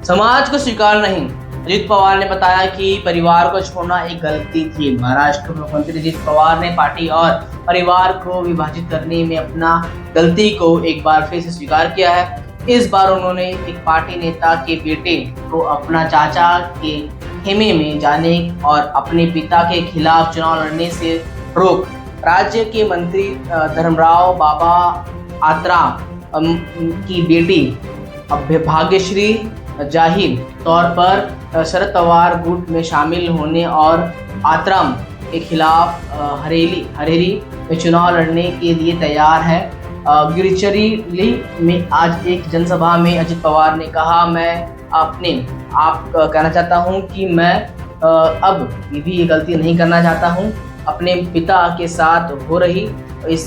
समाज को स्वीकार नहीं। अजित पवार ने बताया कि परिवार को छोड़ना एक गलती थी। महाराष्ट्र के मुख्यमंत्री अजित पवार ने पार्टी और परिवार को विभाजित करने में अपना गलती को एक बार फिर से स्वीकार किया है। इस बार उन्होंने एक पार्टी नेता के बेटे को अपना चाचा के खेमे में जाने और अपने पिता के खिलाफ चुनाव लड़ने से रोक राज्य के मंत्री धर्मराव बाबा आत्राम की बेटी भाग्यश्री जाहिर तौर पर शरद पवार गुट में शामिल होने और आत्राम के खिलाफ हरेरी में चुनाव लड़ने के लिए तैयार है। गिरिचरी में आज एक जनसभा में अजित पवार ने कहा, मैं कहना चाहता हूं कि मैं अब भी ये गलती नहीं करना चाहता हूं। अपने पिता के साथ हो रही इस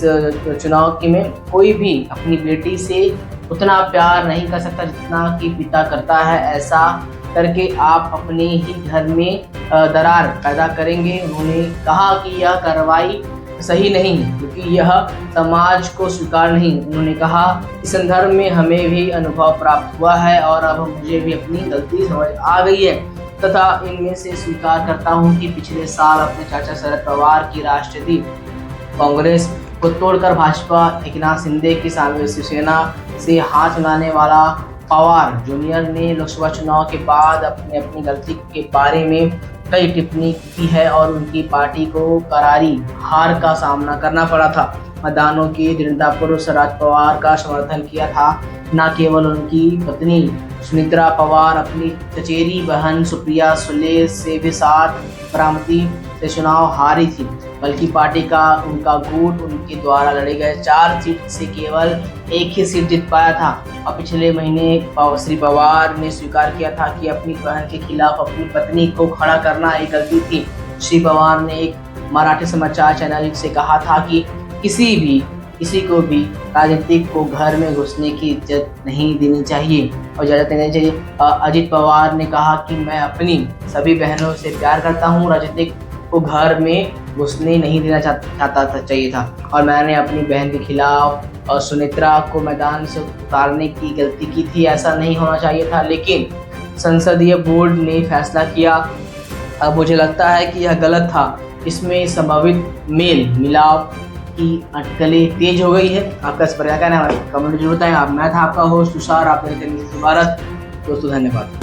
चुनाव में कोई भी अपनी बेटी से उतना प्यार नहीं कर सकता जितना कि पिता करता है। ऐसा करके आप अपने ही घर में दरार पैदा करेंगे। उन्होंने कहा कि यह कार्रवाई सही नहीं क्योंकि यह समाज को स्वीकार नहीं। उन्होंने कहा, इस संदर्भ में हमें भी अनुभव प्राप्त हुआ है और अब मुझे भी अपनी गलती समझ आ गई है तथा इनमें से स्वीकार करता हूं कि पिछले साल अपने चाचा शरद पवार की राष्ट्रीय कांग्रेस को तोड़कर भाजपा एकनाथ शिंदे की शिवसेना से हाथ मिलाने वाला पवार जूनियर ने लोकसभा चुनाव के बाद अपनी गलती के बारे में कई टिप्पणी की है और उनकी पार्टी को करारी हार का सामना करना पड़ा था। मतदानों की दृढ़तापूर्वक शरद पवार का समर्थन किया था। न केवल उनकी पत्नी सुनित्रा पवार अपनी चचेरी बहन सुप्रिया सुले से भी साथ बरामदी से चुनाव हारी थी, बल्कि पार्टी का उनका गुट उनके द्वारा लड़े गए 4 सीट से केवल एक ही सीट जीत पाया था। और पिछले महीने श्री पवार ने स्वीकार किया था कि अपनी बहन के खिलाफ अपनी पत्नी को खड़ा करना एक गलती थी। श्री पवार ने एक मराठी समाचार चैनल से कहा था कि किसी को भी राजनीतिक को घर में घुसने की इज्जत नहीं देनी चाहिए और इजाज़त देनी चाहिए। अजित पवार ने कहा कि मैं अपनी सभी बहनों से प्यार करता हूं, राजनीतिक को घर में घुसने नहीं देना चाहिए था और मैंने अपनी बहन के खिलाफ और सुनित्रा को मैदान से उतारने की गलती की थी। ऐसा नहीं होना चाहिए था, लेकिन संसदीय बोर्ड ने फैसला किया। अब मुझे लगता है कि यह गलत था। इसमें संभावित मेल मिलाप की अटकलें तेज हो गई है। आपका इस पर क्या कहना है, कमेंट जरूर बताएं। मैं था आपका होस्ट तुषार, आप मेरे चैनल भारत। दोस्तों धन्यवाद।